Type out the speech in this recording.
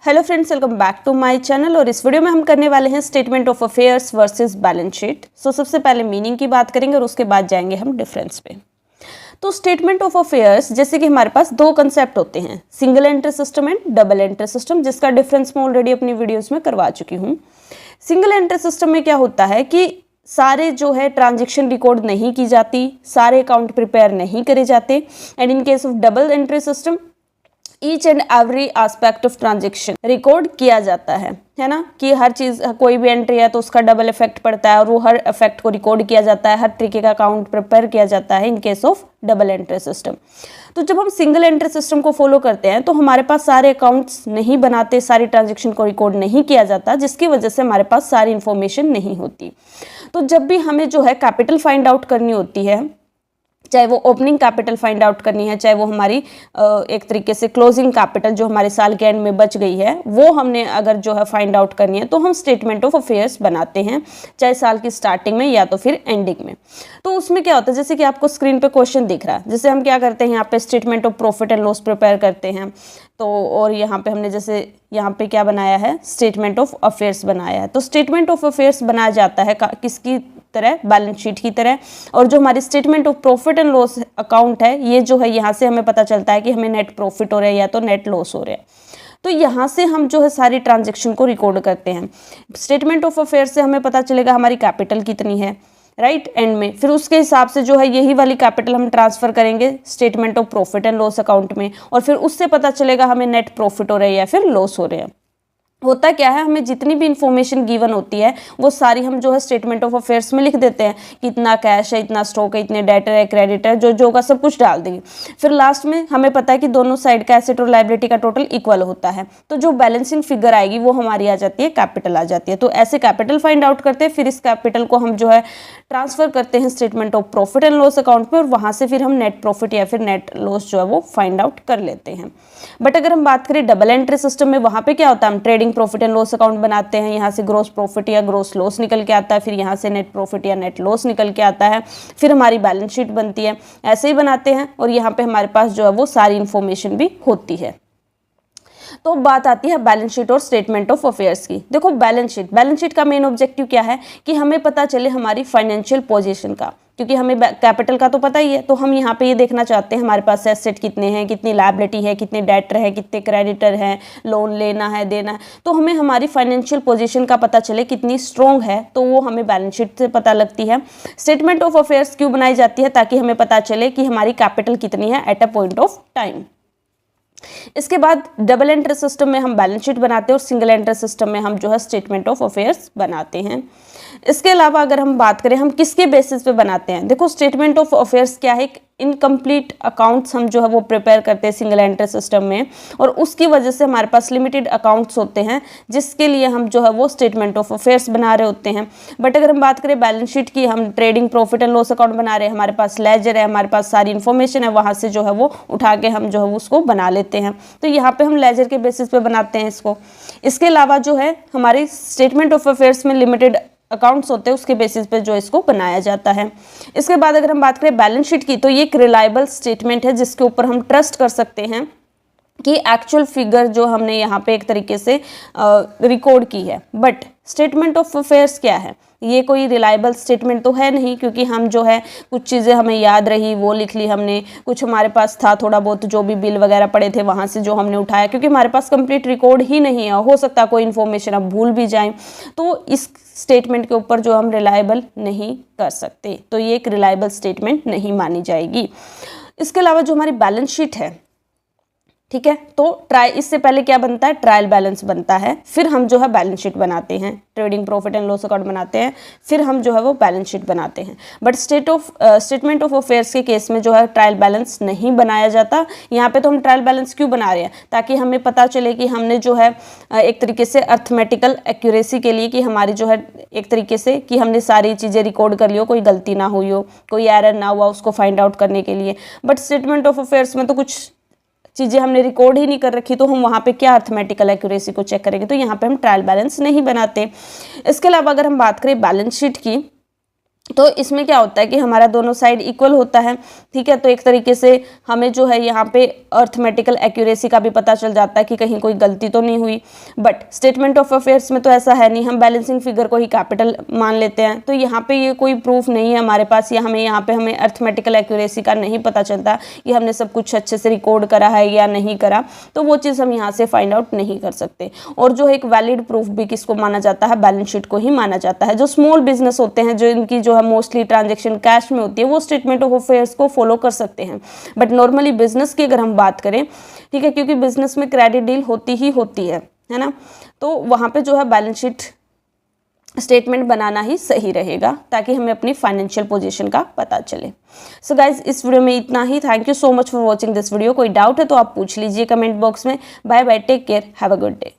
Hello friends, welcome back to my channel. और इस video में हम करने वाले हैं statement of affairs versus balance sheet. सबसे पहले मीनिंग की बात करेंगे और उसके बाद जाएंगे हम डिफरेंस पे। तो स्टेटमेंट ऑफ अफेयर्स, जैसे कि हमारे पास दो कंसेप्ट होते हैं, single entry system and double entry system, जिसका डिफरेंस मैं ऑलरेडी अपनी वीडियोस में करवा चुकी हूँ। सिंगल एंट्री सिस्टम में क्या होता है कि सारे जो है ट्रांजेक्शन रिकॉर्ड नहीं की जाती, सारे अकाउंट प्रिपेयर नहीं करे जाते। And in case of double entry system each and every aspect of transaction record किया जाता है ना, कि हर चीज़, कोई भी एंट्री है तो उसका डबल इफेक्ट पड़ता है और वो हर इफेक्ट को रिकॉर्ड किया जाता है, हर तरीके का अकाउंट प्रिपेयर किया जाता है in case of double entry system. तो जब हम सिंगल एंट्री सिस्टम को फॉलो करते हैं तो हमारे पास सारे अकाउंट्स नहीं बनाते, सारी ट्रांजेक्शन को रिकॉर्ड नहीं किया जाता, जिसकी वजह से हमारे पास सारी इन्फॉर्मेशन नहीं होती। तो जब भी हमें जो है कैपिटल फाइंड आउट करनी होती है, चाहे वो ओपनिंग कैपिटल फाइंड आउट करनी है, चाहे वो हमारी एक तरीके से क्लोजिंग कैपिटल जो हमारे साल के एंड में बच गई है, वो हमने अगर जो है फाइंड आउट करनी है, तो हम स्टेटमेंट ऑफ अफेयर्स बनाते हैं, चाहे साल की स्टार्टिंग में या तो फिर एंडिंग में। तो उसमें क्या होता है, जैसे कि आपको स्क्रीन पे क्वेश्चन दिख रहा है, जैसे हम क्या करते हैं, यहाँ पे statement of profit and loss prepare करते हैं। तो और यहाँ पे हमने जैसे यहाँ पे क्या बनाया है, स्टेटमेंट ऑफ अफेयर्स बनाया है। तो स्टेटमेंट ऑफ अफेयर्स बनाया जाता है किसकी तरह, बैलेंस शीट की तरह। और जो हमारी statement of profit and loss account है, ये जो है यहाँ से हमें पता चलता है कि हमें नेट प्रॉफिट हो रहा है या तो नेट लॉस हो रहा है। तो यहाँ से हम जो है सारी ट्रांजेक्शन को रिकॉर्ड करते हैं। स्टेटमेंट ऑफ अफेयर्स से हमें पता चलेगा हमारी कैपिटल कितनी है, राइट, एंड में फिर उसके हिसाब से जो है यही वाली कैपिटल हम ट्रांसफर करेंगे statement of profit and loss account में, और फिर उससे पता चलेगा हमें नेट प्रॉफिट हो रहा है या फिर लॉस हो रहे हैं। होता क्या है, हमें जितनी भी इंफॉर्मेशन गिवन होती है वो सारी हम जो है स्टेटमेंट ऑफ अफेयर्स में लिख देते हैं, कि इतना कैश है, इतना स्टॉक है, इतने डेटर है, क्रेडिटर, जो का सब कुछ डाल देंगे। फिर लास्ट में हमें पता है कि दोनों साइड का एसेट और लायबिलिटी का टोटल इक्वल होता है, तो जो बैलेंसिंग फिगर आएगी वो हमारी आ जाती है, कैपिटल आ जाती है। तो ऐसे कैपिटल फाइंड आउट करते हैं, फिर इस कैपिटल को हम जो है ट्रांसफर करते हैं statement of profit and loss account में, और वहां से फिर हम नेट प्रॉफिट या फिर नेट लॉस जो है वो फाइंड आउट कर लेते हैं। बट अगर हम बात करें डबल एंट्री सिस्टम में, वहां पे क्या होता है, हम trading profit and loss account बनाते हैं, यहाँ से ग्रोस प्रॉफिट या ग्रोस लॉस निकल के आता है, फिर यहाँ से नेट प्रॉफिट या नेट लॉस निकल के आता है, फिर हमारी बैलेंस शीट बनती है। ऐसे ही बनाते हैं और यहाँ पे हमारे पास जो है वो सारी इंफॉर्मेशन भी होती है। तो बात आती है बैलेंस शीट और स्टेटमेंट ऑफ अफेयर्स की। देखो बैलेंस शीट का मेन ऑब्जेक्टिव क्या है, कि हमें पता चले हमारी फाइनेंशियल पोजीशन का, क्योंकि हमें कैपिटल का तो पता ही है, तो हम यहाँ पे ये देखना चाहते हैं हमारे पास एसेट कितने हैं, कितनी लायबिलिटी है, कितने डेटर है, कितने क्रेडिटर हैं, लोन लेना है, देना है। तो हमें हमारी फाइनेंशियल पोजीशन का पता चले कितनी स्ट्रॉन्ग है, तो वो हमें बैलेंस शीट से पता लगती है। स्टेटमेंट ऑफ अफेयर्स क्यों बनाई जाती है, ताकि हमें पता चले कि हमारी कैपिटल कितनी है at a point of time. इसके बाद डबल एंट्री सिस्टम में हम बैलेंस शीट बनाते हैं और सिंगल एंट्री सिस्टम में हम जो है स्टेटमेंट ऑफ अफेयर्स बनाते हैं। इसके अलावा अगर हम बात करें हम किसके बेसिस पे बनाते हैं, देखो स्टेटमेंट ऑफ अफेयर्स क्या है, इनकम्प्लीट अकाउंट्स हम जो है वो प्रिपेयर करते हैं सिंगल एंट्री सिस्टम में, और उसकी वजह से हमारे पास लिमिटेड अकाउंट्स होते हैं, जिसके लिए हम जो है वो स्टेटमेंट ऑफ अफेयर्स बना रहे होते हैं। बट अगर हम बात करें बैलेंस शीट की, हम trading profit and loss account बना रहे हैं, हमारे पास लेजर है, हमारे पास सारी इन्फॉर्मेशन है, वहाँ से जो है वो उठा के हम जो है उसको बना लेते हैं। तो यहाँ पे हम लेजर के बेसिस पे बनाते हैं इसको। इसके अलावा जो है हमारी स्टेटमेंट ऑफ अफेयर्स में लिमिटेड अकाउंट्स होते हैं, उसके बेसिस पे जो इसको बनाया जाता है। इसके बाद अगर हम बात करें बैलेंस शीट की, तो ये एक रिलायबल स्टेटमेंट है जिसके ऊपर हम ट्रस्ट कर सकते हैं कि एक्चुअल फिगर जो हमने यहाँ पे एक तरीके से रिकॉर्ड की है। बट स्टेटमेंट ऑफ अफेयर्स क्या है, ये कोई रिलायबल स्टेटमेंट तो है नहीं, क्योंकि हम जो है कुछ चीज़ें हमें याद रही वो लिख ली हमने, कुछ हमारे पास था थोड़ा बहुत जो भी बिल वगैरह पड़े थे वहाँ से जो हमने उठाया, क्योंकि हमारे पास कंप्लीट रिकॉर्ड ही नहीं है, हो सकता है कोई इन्फॉर्मेशन आप भूल भी जाएं, तो इस स्टेटमेंट के ऊपर जो हम रिलायबल नहीं कर सकते, तो ये एक रिलायबल स्टेटमेंट नहीं मानी जाएगी। इसके अलावा जो हमारी बैलेंस शीट है, ठीक है, तो इससे पहले क्या बनता है, ट्रायल बैलेंस बनता है, फिर हम जो है बैलेंस शीट बनाते हैं, trading profit and loss account बनाते हैं, फिर हम जो है वो बैलेंस शीट बनाते हैं। बट स्टेटमेंट ऑफ अफेयर्स के केस में जो है ट्रायल बैलेंस नहीं बनाया जाता। यहाँ पे तो हम ट्रायल बैलेंस क्यों बना रहे हैं, ताकि हमें पता चले कि हमने जो है एक तरीके से अर्थमेटिकल एक्यूरेसी के लिए, कि हमारी जो है एक तरीके से कि हमने सारी चीज़ें रिकॉर्ड कर ली हो, कोई गलती ना हुई हो, कोई एरर ना हुआ, उसको फाइंड आउट करने के लिए। बट स्टेटमेंट ऑफ अफेयर्स में तो कुछ चीज़ें हमने रिकॉर्ड ही नहीं कर रखी, तो हम वहाँ पे क्या अर्थमेटिकल एक्यूरेसी को चेक करेंगे, तो यहाँ पे हम ट्रायल बैलेंस नहीं बनाते। इसके अलावा अगर हम बात करें बैलेंस शीट की, तो इसमें क्या होता है कि हमारा दोनों साइड इक्वल होता है, ठीक है। तो एक तरीके से हमें जो है यहाँ पे अर्थमेटिकल एक्यूरेसी का भी पता चल जाता है कि कहीं कोई गलती तो नहीं हुई। बट स्टेटमेंट ऑफ अफेयर्स में तो ऐसा है नहीं, हम बैलेंसिंग फिगर को ही कैपिटल मान लेते हैं। तो यहाँ पे ये कोई प्रूफ नहीं है हमारे पास, या हमें यहाँ पे हमें अर्थमेटिकल एक्यूरेसी का नहीं पता चलता कि हमने सब कुछ अच्छे से रिकॉर्ड करा है या नहीं करा, तो वो चीज़ हम यहाँ से फाइंड आउट नहीं कर सकते। और जो एक वैलिड प्रूफ भी किसको माना जाता है, बैलेंस शीट को ही माना जाता है। जो स्मॉल बिजनेस होते हैं, जो इनकी जो मोस्टली ट्रांजैक्शन कैश में होती है, वो स्टेटमेंट ऑफ अफेयर्स को फॉलो कर सकते हैं। बट नॉर्मली बिजनेस की अगर हम बात करें, ठीक है, क्योंकि बिजनेस में क्रेडिट डील होती है ना, तो वहाँ पे जो है बैलेंस शीट स्टेटमेंट बनाना ही सही रहेगा, ताकि हमें अपनी फाइनेंशियल पोजीशन का पता चले। सो गाइज, इस वीडियो में इतना ही। Thank you so much for watching this video. कोई डाउट है तो आप पूछ लीजिए कमेंट बॉक्स में। Bye bye, take care, have a good day.